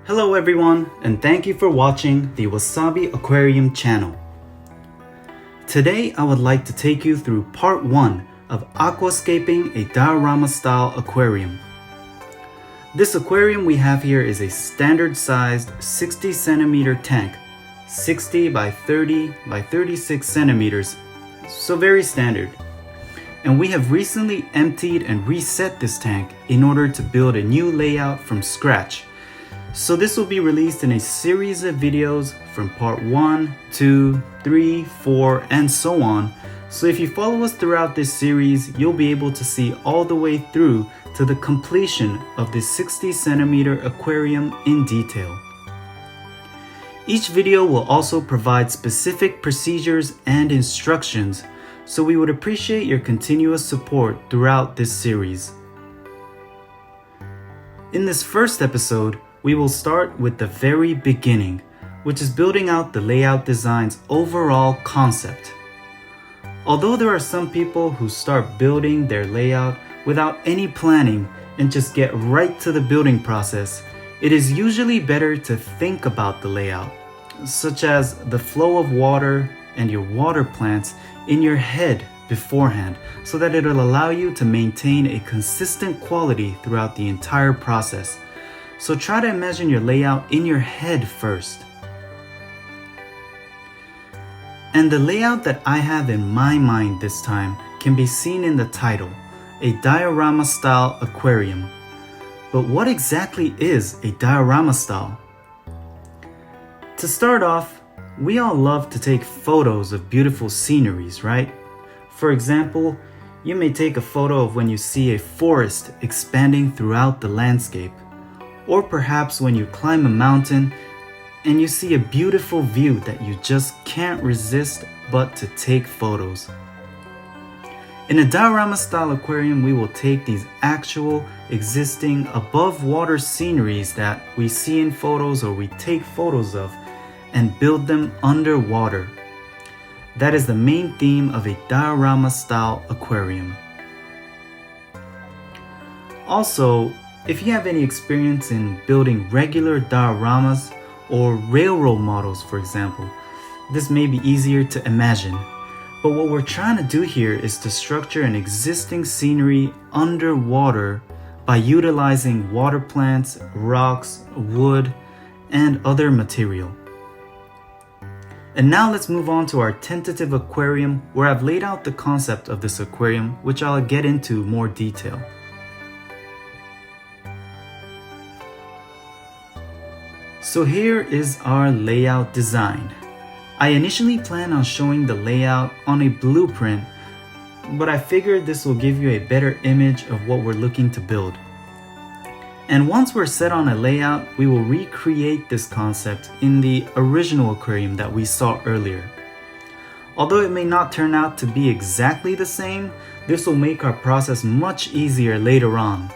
Hello everyone, and thank you for watching the Wasabi Aquarium channel. Today I would like to take you through part 1 of Aquascaping a Diorama Style Aquarium. This aquarium we have here is a standard sized 60 centimeter tank, 60 by 30 by 36 centimeters, so very standard. And we have recently emptied and reset this tank in order to build a new layout from scratch. So this will be released in a series of videos from part 1, 2, 3, 4, and so on. So if you follow us throughout this series, you'll be able to see all the way through to the completion of this 60 centimeter aquarium in detail. Each video will also provide specific procedures and instructions, so we would appreciate your continuous support throughout this series. In this first episode, we will start with the very beginning, which is building out the layout design's overall concept. Although there are some people who start building their layout without any planning and just get right to the building process, it is usually better to think about the layout, such as the flow of water and your water plants in your head beforehand, so that it'll allow you to maintain a consistent quality throughout the entire process. So try to imagine your layout in your head first. And the layout that I have in my mind this time can be seen in the title, a Diorama Style Aquarium. But what exactly is a Diorama Style? To start off, we all love to take photos of beautiful sceneries, right? For example, you may take a photo of when you see a forest expanding throughout the landscape. Or perhaps when you climb a mountain and you see a beautiful view that you just can't resist but to take photos. In a diorama style aquarium, we will take these actual existing above water sceneries that we see in photos or we take photos of and build them underwater. That is the main theme of a diorama style aquarium. Also, if you have any experience in building regular dioramas or railroad models, for example, this may be easier to imagine. But what we're trying to do here is to structure an existing scenery underwater by utilizing water plants, rocks, wood, and other material. And now let's move on to our tentative aquarium, where I've laid out the concept of this aquarium, which I'll get into more detail. So here is our layout design. I initially planned on showing the layout on a blueprint, but I figured this will give you a better image of what we're looking to build. And once we're set on a layout, we will recreate this concept in the original aquarium that we saw earlier. Although it may not turn out to be exactly the same, this will make our process much easier later on.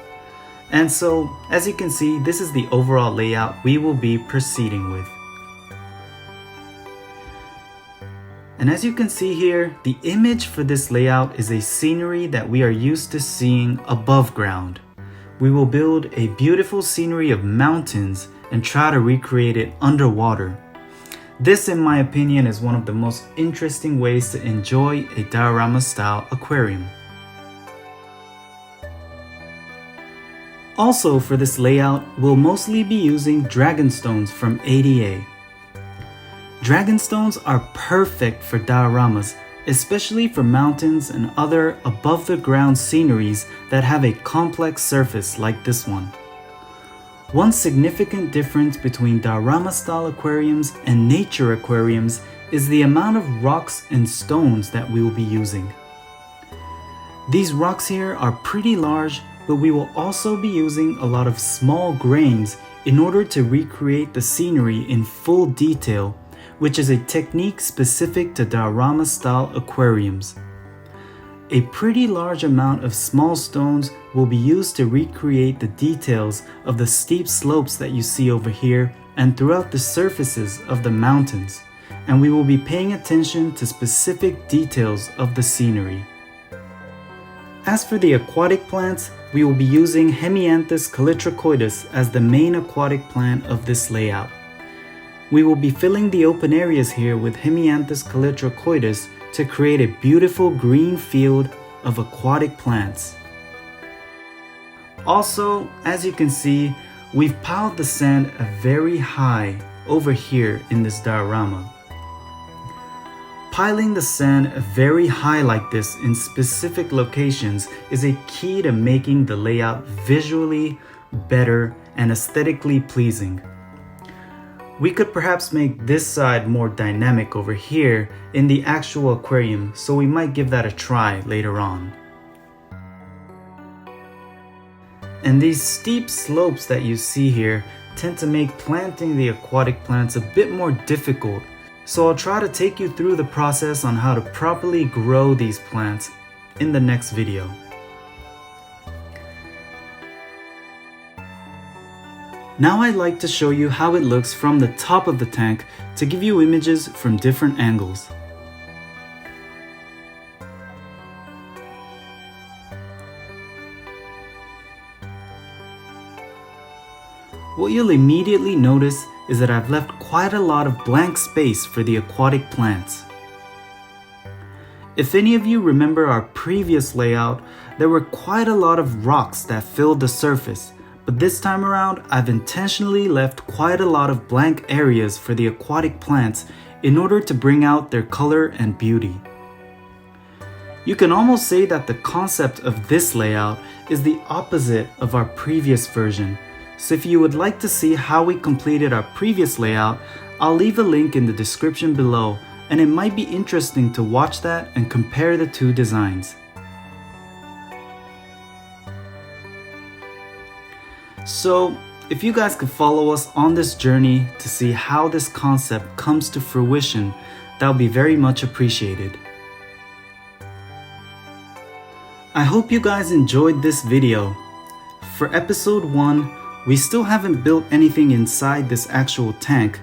And so, as you can see, this is the overall layout we will be proceeding with. And as you can see here, the image for this layout is a scenery that we are used to seeing above ground. We will build a beautiful scenery of mountains and try to recreate it underwater. This, in my opinion, is one of the most interesting ways to enjoy a diorama style aquarium. Also for this layout, we'll mostly be using dragon stones from ADA. Dragon stones are perfect for dioramas, especially for mountains and other above the ground sceneries that have a complex surface like this one. One significant difference between diorama style aquariums and nature aquariums is the amount of rocks and stones that we will be using. These rocks here are pretty large, but we will also be using a lot of small grains in order to recreate the scenery in full detail, which is a technique specific to diorama style aquariums. A pretty large amount of small stones will be used to recreate the details of the steep slopes that you see over here and throughout the surfaces of the mountains, and we will be paying attention to specific details of the scenery. As for the aquatic plants, we will be using Hemianthus calitricoides as the main aquatic plant of this layout. We will be filling the open areas here with Hemianthus calitricoides to create a beautiful green field of aquatic plants. Also, as you can see, we've piled the sand very high over here in this diorama. Piling the sand very high like this in specific locations is a key to making the layout visually better and aesthetically pleasing. We could perhaps make this side more dynamic over here in the actual aquarium, so we might give that a try later on. And these steep slopes that you see here tend to make planting the aquatic plants a bit more difficult, so I'll try to take you through the process on how to properly grow these plants in the next video. Now I'd like to show you how it looks from the top of the tank to give you images from different angles. What you'll immediately notice is that I've left quite a lot of blank space for the aquatic plants. If any of you remember our previous layout, there were quite a lot of rocks that filled the surface, but this time around I've intentionally left quite a lot of blank areas for the aquatic plants in order to bring out their color and beauty. You can almost say that the concept of this layout is the opposite of our previous version. So if you would like to see how we completed our previous layout, I'll leave a link in the description below, and it might be interesting to watch that and compare the two designs. So if you guys could follow us on this journey to see how this concept comes to fruition, that would be very much appreciated. I hope you guys enjoyed this video. For episode 1, we still haven't built anything inside this actual tank,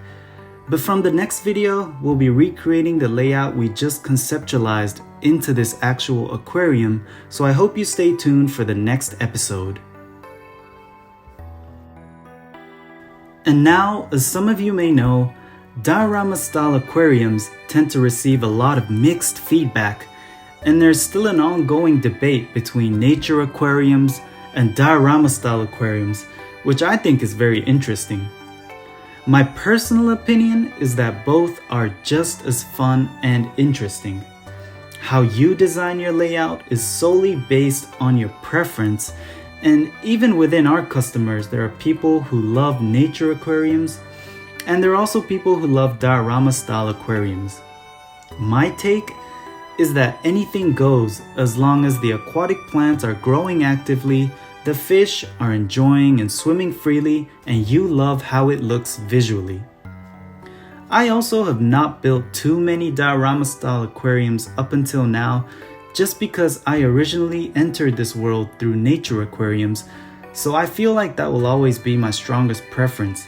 but from the next video, we'll be recreating the layout we just conceptualized into this actual aquarium, so I hope you stay tuned for the next episode. And now, as some of you may know, Diorama Style Aquariums tend to receive a lot of mixed feedback, and there's still an ongoing debate between nature aquariums and Diorama Style Aquariums, which I think is very interesting. My personal opinion is that both are just as fun and interesting. How you design your layout is solely based on your preference, and even within our customers, there are people who love nature aquariums, and there are also people who love Diorama Style Aquariums. My take is that anything goes as long as the aquatic plants are growing actively, the fish are enjoying and swimming freely, and you love how it looks visually. I also have not built too many Diorama Style Aquariums up until now, just because I originally entered this world through nature aquariums, so I feel like that will always be my strongest preference.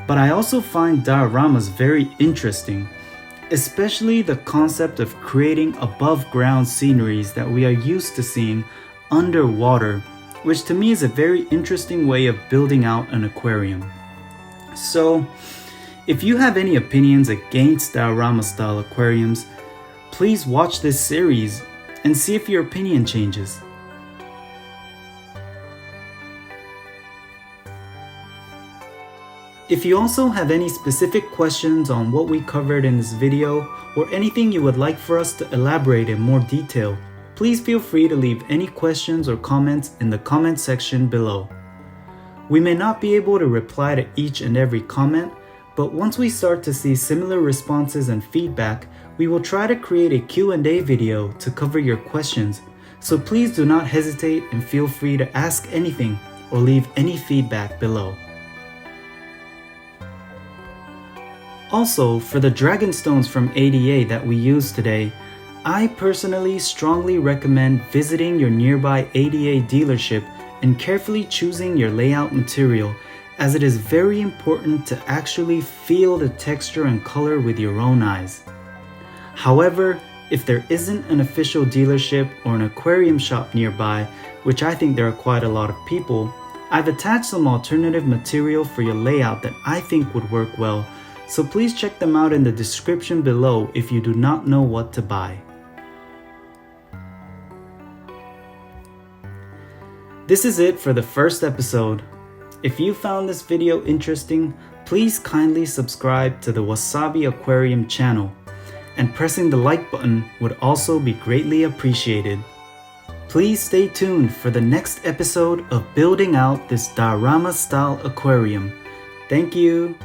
But I also find dioramas very interesting, especially the concept of creating above ground sceneries that we are used to seeing underwater, which to me is a very interesting way of building out an aquarium. So, if you have any opinions against Diorama Style Aquariums, please watch this series and see if your opinion changes. If you also have any specific questions on what we covered in this video, or anything you would like for us to elaborate in more detail, please feel free to leave any questions or comments in the comment section below. We may not be able to reply to each and every comment, but once we start to see similar responses and feedback, we will try to create a Q&A video to cover your questions, so please do not hesitate and feel free to ask anything or leave any feedback below. Also, for the dragonstones from ADA that we use today, I personally strongly recommend visiting your nearby ADA dealership and carefully choosing your layout material, as it is very important to actually feel the texture and color with your own eyes. However, If there isn't an official dealership or an aquarium shop nearby, which I think there are quite a lot of people, I've attached some alternative material for your layout that I think would work well, so please check them out in the description below if you do not know what to buy. This is it for the first episode. If you found this video interesting, please kindly subscribe to the Wasabi Aquarium channel, and pressing the like button would also be greatly appreciated. Please stay tuned for the next episode of building out this Diorama Style Aquarium. Thank you.